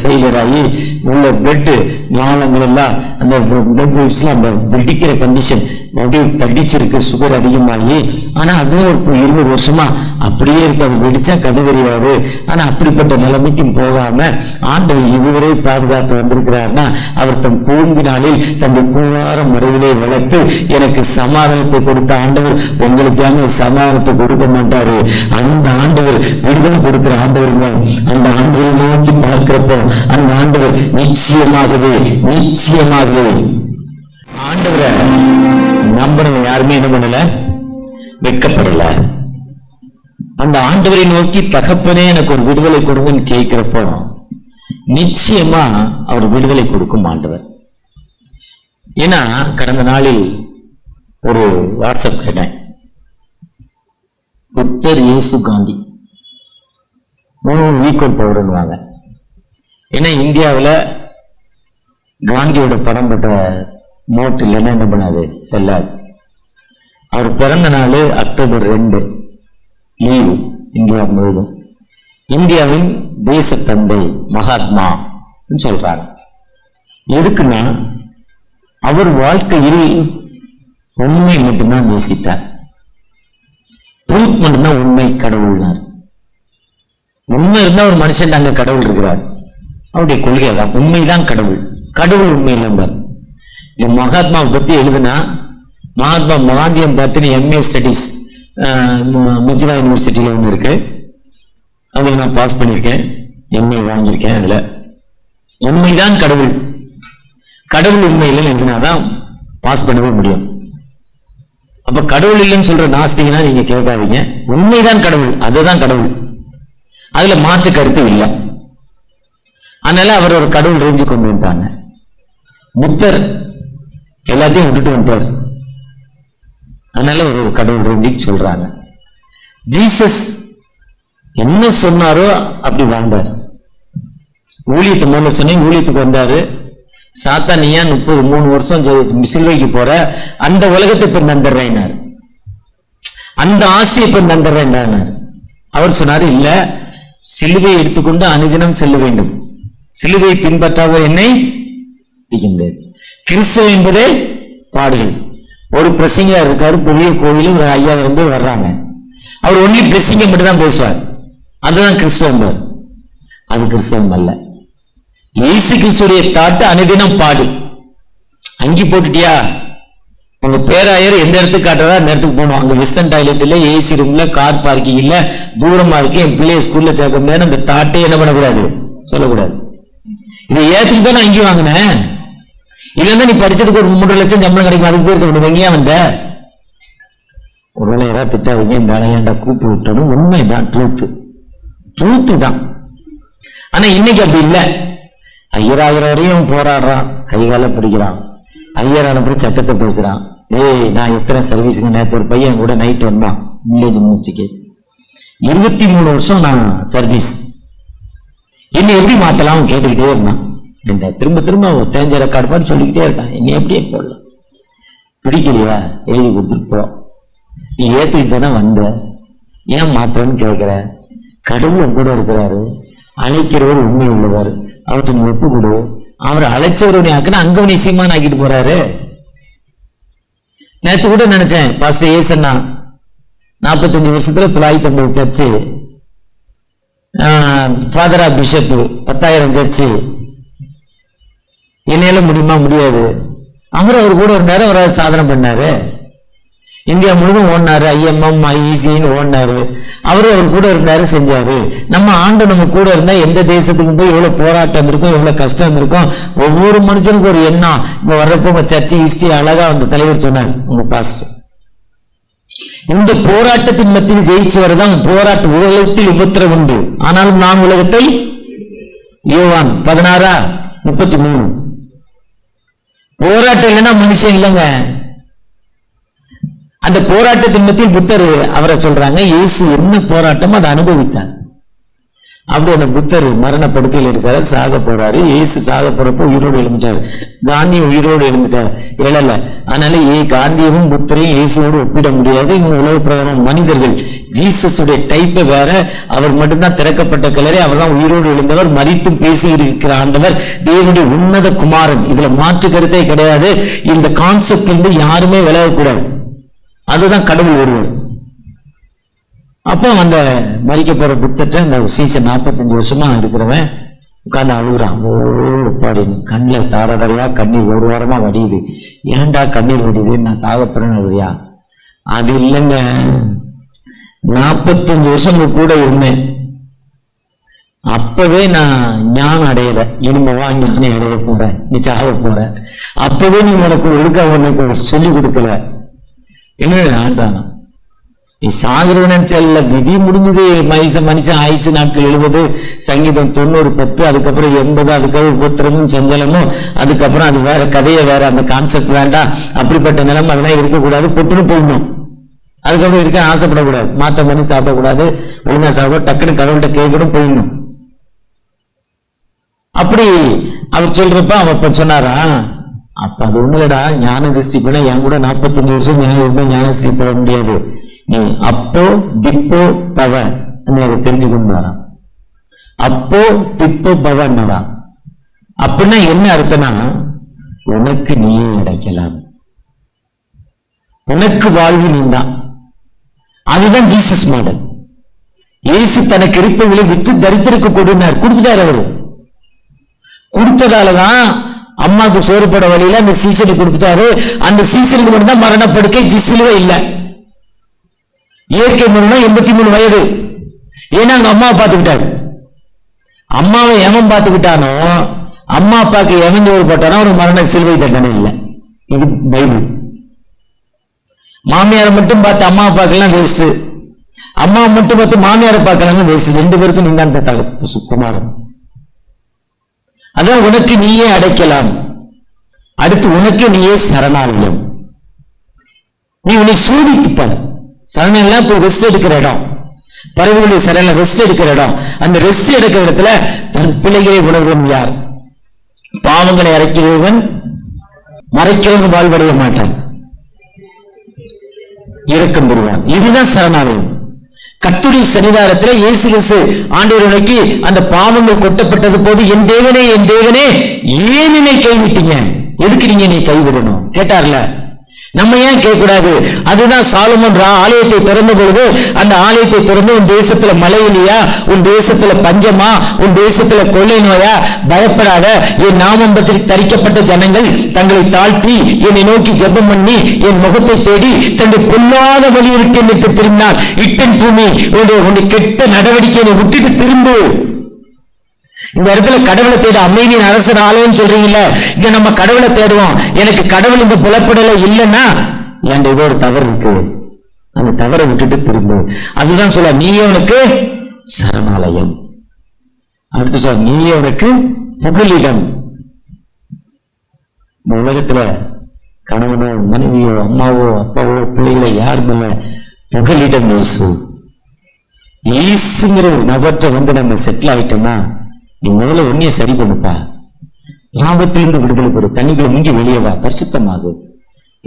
ஃபெயிலியர் ஆகி உள்ள பிளட் நாளங்கள் எல்லாம் அந்த பிளட் வெயிட்ஸ்லாம் அந்த வெடிக்கிற கண்டிஷன் அப்படியே தடிச்சிருக்கு, சுகர் அதிகமாகி. ஆனா அதுவும் ஒரு 20 வருஷமா அப்படியே இருக்கு, அது வெடிச்சா கதை தெரியாது. ஆனா அப்படிப்பட்ட நிலைமைக்கும் போகாம ஆண்டவர் இதுவரை பாதுகாத்து வந்திருக்கிறார்னா அவர் தம் பூங்கினாலில் தன்னுடைய கூடார மறைவிலே வளர்த்து எனக்கு சமாதானத்தை கொடுத்த ஆண்டவர் உங்களுக்கு சமாதானத்தை கொடுக்க மாட்டாரு. அந்த ஆண்டவர் விடுதலை கொடுக்கிற ஆண்டவருங்க. அந்த ஆண்டவரை நோக்கி பார்க்கிறப்போ அந்த ஆண்டவர் நிச்சயமாகவே ஆண்டவரை நம்புறவங்க யாருமே என்ன பண்ணல, வெட்கப்படல. அந்த ஆண்டவரை நோக்கி தகப்பனே எனக்கு ஒரு விடுதலை கொடுங்கன்னு கேட்கிறப்போ நிச்சயமா அவர் விடுதலை கொடுக்கும் ஆண்டவர். ஏன்னா கடந்த நாளில் ஒரு வாட்ஸ்அப் கேட்டேன், புத்தர், இயேசு, காந்தி 3 ஈக்குவல் பவர்னுவாங்க. ஏன்னா இந்தியாவில் காந்தியோட படம் பட்ட நோட்டு இல்லைன்னா என்ன பண்ணாது, செல்லாது. அவர் பிறந்த நாள் அக்டோபர் 2 லீவு இந்தியா முழுவதும். இந்தியாவின் தேச தந்தை மகாத்மா சொல்றாங்க. எதுக்குன்னா அவர் வாழ்க்கையில் உண்மை மட்டும்தான் நேசித்தார். ட்ரூத் மட்டும்தான் உண்மை. கடவுள்னார். உண்மை இருந்தா ஒரு மனுஷன் அங்க கடவுள் இருக்கிறார். அவருடைய கொள்கை தான், உண்மைதான் கடவுள். கடவுள் உண்மை இல்லைம்பார். மகாத்மாவை பத்தி எழுதுனா, மகாத்மா காந்தியம் பார்த்து MA ஸ்டடிஸ் மிச்சிகா யூனிவர்சிட்டியில ஒன்று இருக்கு, அதில் நான் பாஸ் பண்ணியிருக்கேன், MA வாங்கியிருக்கேன். அதுல உண்மைதான் கடவுள், கடவுள் உண்மை இல்லைன்னு எழுதினாதான் பாஸ் பண்ணவே முடியும். அப்ப கடவுள் இல்லைன்னு சொல்ற நாஸ்திகனா நீங்க கேட்காதீங்க. உண்மைதான் கடவுள், அதுதான் கடவுள், அதுல மாற்று கருத்து இல்லை. அதனால அவர் ஒரு கடவுள் ரேஞ்சு கொண்டு வந்துட்டாங்க. புத்தர் எல்லாத்தையும் விட்டுட்டு வந்துட்டார். அதனால ஒரு கடவுள் ரேஞ்சுக்கு சொல்றாங்க. ஜீசஸ் என்ன சொன்னாரோ அப்படி வாழ்ந்தார். ஊழியத்தை முதல்ல சொன்னேன், ஊழியத்துக்கு வந்தாரு. சாத்தா நீ ஏன் 33 வருஷம் சிலுவைக்கு போற, அந்த உலகத்தை இப்ப தந்துடுறேன்னாரு, அந்த ஆசையை இப்ப தந்துடுறேன்னாரு. அவர் சொன்னாரு, இல்ல, சிலுவை எடுத்துக்கொண்டு அனுதினம் செல்ல வேண்டும், சிலுவை பின்பற்றாத என்னை பிடிக்க முடியாது. கிறிஸ்துவ என்பதே பாடுகள். ஒரு பிரசங்கா இருக்காரு, பெரிய கோவிலும் 5000 பேர் வர்றாங்க. அவர் ஒன்லி பிரசங்க மட்டும் தான் பேசுவார், அதுதான் கிறிஸ்தவம். அது கிறிஸ்தவம் அல்ல. இயேசு கிறிஸ்துடைய தாட்டு அனுதினம் பாடு. அங்கி போட்டுட்டியா, உங்க பேராயர் எந்த இடத்துக்கு காட்டுறதா அந்த இடத்துக்கு போகணும். அங்க வெஸ்டர்ன் டாய்லெட் இல்ல, ஏசி ரூம்ல, கார் பார்க்கிங் இல்ல, தூரமா இருக்கு, என் பிள்ளைய ஸ்கூல்ல சேர்க்க முடியாது, அந்த தாட்டே என்ன பண்ணக்கூடாது, சொல்லக்கூடாது. இதை ஏத்துக்கு தான் நான் அங்கி வாங்கினேன். இல்லைன்னா நீ படிச்சதுக்கு ஒரு 3 லட்சம் சம்பளம் கிடைக்கும், அதுக்கு போயிருக்க எங்கேயா வந்த. ஒருவேளை யாராவது திட்டாதீங்க, இந்த அலையாண்டா கூப்பிட்டு விட்டணும். உண்மைதான், ட்ரூத்து தான். ஆனா இன்னைக்கு அப்படி இல்லை. ஐயராகிற வரையும் போராடுறான், கைகால பிடிக்கிறான், ஐயர் அனுப்பி சட்டத்தை பேசுறான். நான் எத்தனை சர்வீஸுங்க, நேற்று ஒரு பையன் கூட நைட் வந்தான், வில்லேஜ் மினிஸ்ட்ரிக்கு 23 வருஷம் நான் சர்வீஸ், இன்னும் எப்படி மாத்தலாம் கேட்டுக்கிட்டே இருந்தான். திரும்ப திரும்ப ஒரு தேஞ்ச ரெக்கார்டு மாதிரி சொல்லிக்கிட்டே இருக்கான். இன்னும் எப்படியே போடலாம், பிடிக்கலையா எழுதி கொடுத்துட்டு போ, நீ ஏத்துக்கிட்டு தானே வந்த, ஏன் மாத்திரன்னு கேட்கிற. கடவுள் கூட இருக்கிறாரு, அழைக்கிறவர் உண்மை உள்ளவர், அவற்றை நீ ஒப்பு கொடு. அவர் அழைச்சவருடைய ஆக்குனா அங்க உன்னை சீமான் ஆக்கிட்டு போறாரு. நேற்று கூட நினைச்சேன், பாஸ்டர் ஏசன்னா 45 வருஷத்துல 950 church, father of bishop 10,000 church, என்னையில முடியுமா? முடியாது. அவர் கூட இருந்தாரு, அவர் சாதனை பண்ணாரு, இந்தியா முழுவதும் ஓடினாரு, IMM IECன்னு ஓடினாரு. அவர் கூட இருந்தாரு, செஞ்சாரு. நம்ம ஆண்டு நம்ம கூட இருந்தா எந்த தேசத்துக்கு போய் எவ்வளவு போராட்டம் இருக்கும், எவ்வளவு கஷ்டம் இருக்கும். ஒவ்வொரு மனுஷனுக்கும் ஒரு எண்ணம். இப்ப வர்றப்போ உங்க சர்ச்சை ஹிஸ்டரி அழகா அந்த தலைவர் சொன்னார், உங்க பாஸ்டர். இந்த போராட்டத்தின் மத்தியில் ஜெயிச்சு வரதான் போராட்ட உலகத்தில் உபத்திரம் உண்டு, ஆனாலும் நான் உலகத்தை, யோவான் 16:33. போராட்டம் இல்லைன்னா மனுஷன் இல்லைங்க. அந்த போராட்டத்தின் மத்தியில் புத்தர் அவரை சொல்றாங்க, இயேசு என்ன போராட்டம் அதை அனுபவித்தார். அப்படி அந்த புத்தர் மரண படுக்கையில் இருக்காரு, சாக போறாரு. இயேசு சாக போறப்போ உயிரோடு எழுந்துட்டாரு, காந்தி உயிரோடு எழுந்துட்டார், எழல. அதனால காந்தியவும் புத்தரையும் இயேசுவோடு ஒப்பிட முடியாது. இவங்க உலக பிரகாரம் மனிதர்கள். ஜீசஸுடைய டைப்பை வேற, அவர் மட்டும்தான் திறக்கப்பட்ட கல்லறை, அவர் தான் உயிரோடு எழுந்தவர், மரித்தும் பேசி இருக்கிற ஆண்டவர், தேவனுடைய உன்னத குமாரன். இதுல மாற்று கருத்தே கிடையாது. இந்த கான்செப்ட் வந்து யாருமே விலகக்கூடாது. அதுதான் கடவுள் ஒருவர். அப்போ அந்த மறிக்க போற புத்தத்தை அந்த சீசன் 45 வருஷமா இருக்கிறவன் உட்கார்ந்து அழுகுறான், பாடின்னு. கண்ணில் தாரதரையா கண்ணீர் ஒரு வாரமா வடியுது. ஏன்டா கண்ணீர் வடியுது, நான் சாகப்படுறேன்னு அழுறியா? அது இல்லைங்க, 45 வருஷம் கூட இருந்தேன், அப்பவே நான் ஞானம் அடையல. இனிமேவா ஞானம் அடைய போறேன், நீ சாக போற. அப்பவே நீ உனக்கு உனக்கு சொல்லி கொடுக்கல. என்னதானா நீ சாகுறது நினைச்சல, விதி முடிஞ்சது. மனுஷன் ஆயுசு நாட்கள் 70, சங்கீதம் 90, 10, அதுக்கப்புறம் 80, அதுக்கப்புறம் உபத்திரமும் சஞ்சலமும், அதுக்கப்புறம் அது வேற கதையை வேற, அந்த கான்செப்ட் வேண்டாம். அப்படிப்பட்ட நிலைமை அதெல்லாம் இருக்கக்கூடாது, பொட்டுன்னு போயிடணும். அதுக்கப்புறம் இருக்க ஆசைப்படக்கூடாது, மாத்த பண்ணி சாப்பிடக்கூடாது, ஒழுங்கா சாப்பிட டக்குன்னு கடவுள்கிட்ட கேட்கணும், போயிடணும். அப்படி அவர் சொல்றப்ப அவர் சொன்னாரா, அப்ப அது ஒண்ணு இல்லடா, ஞான திருஷ்டி பண்ண என் கூட 45 வருஷம் ஞான திருஷ்டி பண்ண முடியாது, நீ அப்போ திப்போ பவ அதை தெரிஞ்சுக்கொண்டாரா. அப்போ திப்போ பவன்னாரா. அப்படின்னா என்ன அர்த்தம்னா, உனக்கு நீயே அடைக்கலாம், உனக்கு வாழ்வு நீந்தான். அதுதான் ஜீசஸ் மாடல். இயேசு தனக்கு இருப்பவர்களை விட்டு தரித்திருக்க கொடுனார், கொடுத்துட்டார். அவரு கொடுத்ததாலதான் அம்மாவுக்கு சோறு போட வழியில அந்த சீசனுக்கு கொடுத்துட்டாரு. அந்த சீசனுக்கு மட்டும்தான் மரணப்படுக்கை, ஜிஸ்லுவே இல்லை. இயற்கை மரணம் 83 வயது. ஏன்னா அங்க அம்மாவை பார்த்துக்கிட்டாரு. அம்மாவை எவன் பார்த்துக்கிட்டானோ, அம்மா அப்பாவுக்கு எவன் சோறு போட்டானோ ஒரு மரண சிலுவை தண்டனை இல்லை. இது பைபிள். மாமியாரை மட்டும் பார்த்து அம்மா அப்பாக்கெல்லாம் வேஸ்ட், அம்மா மட்டும் பார்த்து மாமியாரை பார்க்கலாம் வேஸ்ட். 2 பேருக்கும் நீங்க அந்த குமாரன். அதான் உனக்கு நீயே அடைக்கலாம். அடுத்து உனக்கு நீயே சரணாலயம். நீ உன்னை சோதித்துப்பார். சரணெல்லாம் போய் ரெஸ்ட் எடுக்கிற இடம், பறவைகளுடைய சரண ரெஸ்ட் எடுக்கிற இடம். அந்த ரெஸ்ட் எடுக்கிற இடத்துல தன் பிள்ளைகளை உணர்வன் யார்? பாவங்களை அரைக்கிறவன் மறைக்கிறவன் வாழ்வடைய மாட்டான், இரக்கம் பெறுவான். இதுதான் சரணாலயம். கர்த்தருடைய சன்னிதானத்தில் இயேசு கிறிஸ்து ஆண்டவரை நோக்கி அந்த பாவங்கள் கொட்டப்பட்டது போது, என் தேவனே என் தேவனே ஏன் என்னை கைவிட்டீங்க, எதுக்கு நீங்க என்னை கைவிடணும் கேட்டார்ல. நம்ம ஏன் கேட்கக்கூடாது? அதுதான் சாலமோன் ஆலயத்தை திறந்த பொழுது, அந்த ஆலயத்தை திறந்து, உன் தேசத்துல மழை இல்லையா, உன் தேசத்துல பஞ்சமா, உன் தேசத்துல கொள்ளை நோயா, பயப்படாத, என் நாமம் பற்றி தரிக்கப்பட்ட ஜனங்கள் தங்களை தாழ்த்தி என்னை நோக்கி ஜெபம் பண்ணி என் முகத்தை தேடி தன்னுடைய பொல்லாத வழியை விட்டு என்னை திரும்பினார். இட்டன் பூமி உன்னுடைய கெட்ட நடவடிக்கையை விட்டுட்டு திரும்பு. இந்த இடத்துல கடவுளை தேட அமைதியின் அரசர் ஆலயம் சொல்றீங்கல்ல, இங்க நம்ம கடவுளை தேடுவோம். எனக்கு கடவுள் இந்த புலப்படல இல்லைன்னா என் ஏதோ ஒரு தவறு இருக்கு, அந்த தவறை விட்டுட்டு திரும்ப. அதுதான் சொல்ல, நீயே உனக்கு சரணாலயம். அடுத்து சொல்ல, நீயே உனக்கு புகலிடம். இந்த உலகத்துல கணவனோ மனைவியோ அம்மாவோ அப்பாவோ பிள்ளைகளோ யார் மேல புகலிடம் இயேசு. இயேசுங்கிற ஒரு நபர்கிட்ட நம்ம செட்டில் ஆயிட்டோம்னா, நீ முதல்ல உன்னைய சரி பண்ணுப்பா, லாபத்திலிருந்து விடுதலை பெறு, தண்ணிக்குள்ள முங்கி வெளியே வா, பரிசுத்தமாகு.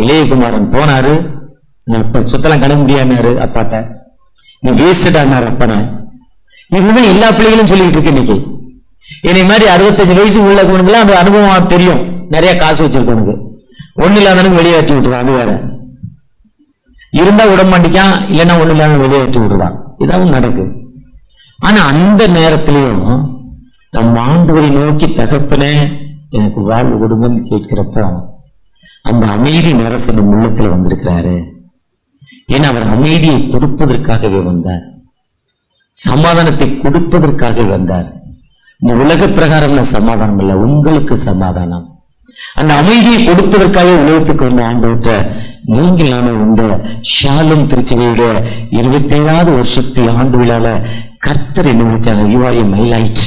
இளையகுமாரன் போனாரு, சொத்தெல்லாம் கடை முடியாரு அப்பாட்ட, நீ வேஸ்டானாரு அப்பன. இதுதான் எல்லா பிள்ளைகளும் சொல்லிட்டு இருக்கு இன்னைக்கு. என்னை மாதிரி 65 வயசு உள்ளவனுக்குலாம் அந்த அனுபவம் தெரியும். நிறைய காசு வச்சிருக்கவனுக்கு ஒண்ணு இல்லாதவனுக்கு வெளியேற்றி விட்டுருவான். அது வேற, இருந்தா விட மாட்டேக்கான், இல்லைன்னா ஒண்ணு இல்லாம வெளியேற்றி விட்டுருவான். இதாவும் நடக்கு. ஆனா அந்த நேரத்திலையும் நம் ஆண்டவரை நோக்கி தகப்பனே எனக்கு வாழ்வு கொடுங்கன்னு கேட்கிறப்போ, அந்த அமைதி நரசன் உள்ளத்துல வந்திருக்கிறாரு. ஏன்னா அவர் அமைதியை கொடுப்பதற்காகவே வந்தார், சமாதானத்தை கொடுப்பதற்காக வந்தார். இந்த உலக பிரகாரம் சமாதானம் இல்லை, உங்களுக்கு சமாதானம். அந்த அமைதியை கொடுப்பதற்காக உலகத்துக்கு வந்த ஆண்டவற்ற நீங்கள் நானும் இந்த ஷாலும் திருச்சபையுடைய 27வது வருஷத்து ஆண்டு விழால கர்த்தர் என்ன நினைச்சாங்க, you are a my light.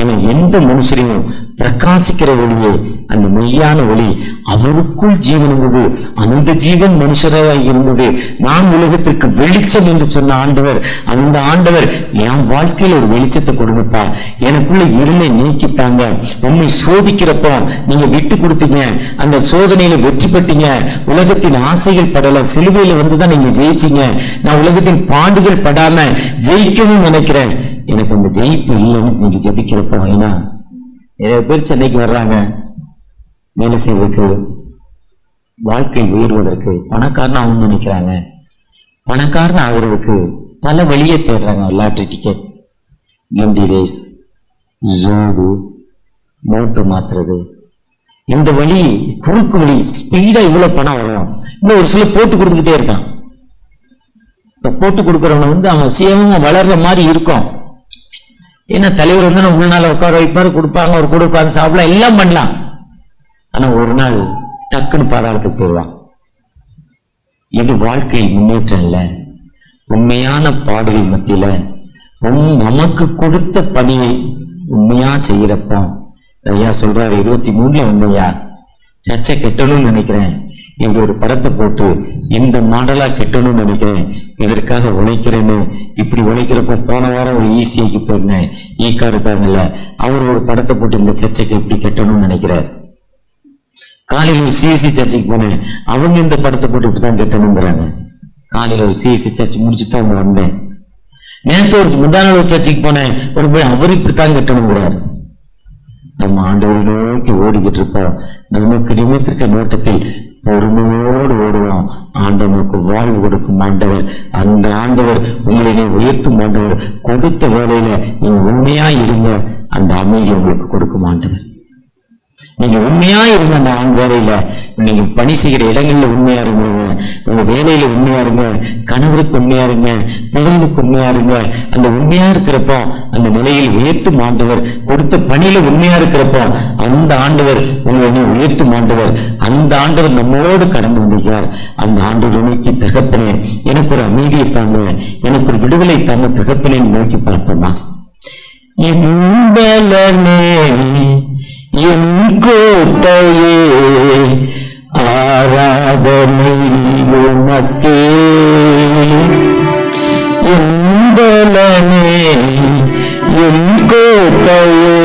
ஏன்னா எந்த மனுஷரையும் பிரகாசிக்கிற ஒளியே அந்த மெய்யான ஒளி, அவருக்குள் ஜீவன் இருந்தது, அந்த ஜீவன் மனுஷராக இருந்தது, நான் உலகத்திற்கு வெளிச்சம் என்று சொன்ன ஆண்டவர், அந்த ஆண்டவர் என் வாழ்க்கையில் ஒரு வெளிச்சத்தை கொடுங்கப்பா, எனக்குள்ள இருளை நீக்கித்தாங்க. உண்மை சோதிக்கிறப்போ நீங்க விட்டு கொடுத்தீங்க, அந்த சோதனையில வெற்றி பெற்றீங்க, உலகத்தின் ஆசைகள் படல, சிலுவையில வந்துதான் நீங்க ஜெயிச்சீங்க. நான் உலகத்தின் பாடுகள் படாம ஜெயிக்கணும்னு நினைக்கிறேன். எனக்கு அந்த ஜெயிப்பு இல்லைன்னு நீங்க ஜெபிக்கிறப்போ, ஏன்னா நிறைய பேர் சென்னைக்கு வர்றாங்க வேலை செய்வதற்கு, வாழ்க்கையில் உயர்வதற்கு, பணக்காரன் ஆகணும்னு நினைக்கிறாங்க. பணக்காரன் ஆகிறதுக்கு பல வழியை தேடுறாங்க. லாட்டரி டிக்கெட், கிண்டி ரேஸ், ஜூது, நோட்டு மாத்துறது, இந்த வழி குறுக்கு வழி, ஸ்பீடா இவ்வளவு பணம் வரும். இன்னும் ஒரு சில போட்டு கொடுத்துக்கிட்டே இருக்கான். போட்டு கொடுக்கறவன அவன் சேவங்க வளர்ற மாதிரி இருக்கும். ஏன்னா தலைவர் வந்து உள்நாள உட்கார வைப்பாரு, கொடுப்பாங்க, ஒரு கூட உட்காந்து சாப்பிடலாம், எல்லாம் பண்ணலாம். ஆனா ஒரு நாள் டக்குன்னு பாதாளத்துக்கு போயிடுவான். இது வாழ்க்கையில் முன்னேற்றம் இல்லை. உண்மையான பாடல் மத்தியில நமக்கு கொடுத்த பணியை உண்மையா செய்யறப்போ, ஐயா சொல்றாரு 23ல வந்தையா சர்ச்சை கட்டணும்னு நினைக்கிறேன், இங்க ஒரு படத்தை போட்டு இந்த மாடலா கட்டணும்னு நினைக்கிறேன், இதற்காக உழைக்கிறேன்னு. இப்படி உழைக்கிறப்ப போன வாரம் ஒரு ஈசிஐக்கு போயிருந்தேன், ஈக்காரு தாங்கல, அவர் ஒரு படத்தை போட்டு இந்த சர்ச்சைக்கு இப்படி கட்டணும்னு நினைக்கிறார். காலையில் ஒரு சிஎஸ்சி சர்ச்சைக்கு போனேன், அவங்க இந்த படத்தை போட்டு இப்படிதான் கட்டணுங்கிறாங்க. காலையில் ஒரு சிஎஸ்சி சர்ச்சை முடிச்சுட்டு அவங்க வந்தேன். நேற்று ஒரு முந்தான ஒரு சர்ச்சைக்கு போனேன், ஒரு போய் அவர் இப்படித்தான் கட்டணுங்கிறார். நம்ம ஆண்டவரை நோக்கி ஓடிக்கிட்டு இருப்போம். நமக்கு நிமித்திருக்க நோட்டத்தில் பொறுமையோடு ஓடுவோம். ஆண்டவனுக்கு வாழ்வு கொடுக்கும் ஆண்டவர், அந்த ஆண்டவர் உங்களை உயர்த்தும் ஆண்டவர். கொடுத்த வேலையில நீங்க உண்மையா இருங்க, அந்த அமைதி உங்களுக்கு கொடுக்கும் ஆண்டவர். நீங்க உண்மையா இருங்க, அந்த வேலையில நீங்க பணி செய்கிற இடங்கள்ல உண்மையா இருங்க, உங்க வேலையில உண்மையா இருங்க, கணவருக்கு உண்மையா இருங்க, பிள்ளைகளுக்கு உண்மையா இருங்க. அந்த உண்மையா இருக்கிறப்போ அந்த நிலையில் உயர்த்தும் ஆண்டவர். கொடுத்த பணியில உண்மையா இருக்கிறப்போ அந்த ஆண்டவர் உங்களை உயர்த்தும் ஆண்டவர். அந்த ஆண்டவர் நம்மோடு கடந்து வந்திருக்கிறார். அந்த ஆண்டவர் நோக்கி, தகப்பனே எனக்கு ஒரு அமைதியை தாங்க, எனக்கு ஒரு விடுதலை தாங்க தகப்பனே நோக்கி பார்ப்போமா. என் கோட்டையே ஆராதனை உமக்கே, எம்பலனே என் கோட்டையே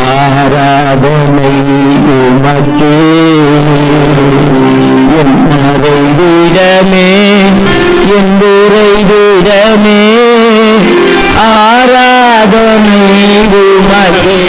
ஆராதனை உமக்கே, என் மறைவிடமே என் உறைவிடமே ஆராதனை உமக்கே.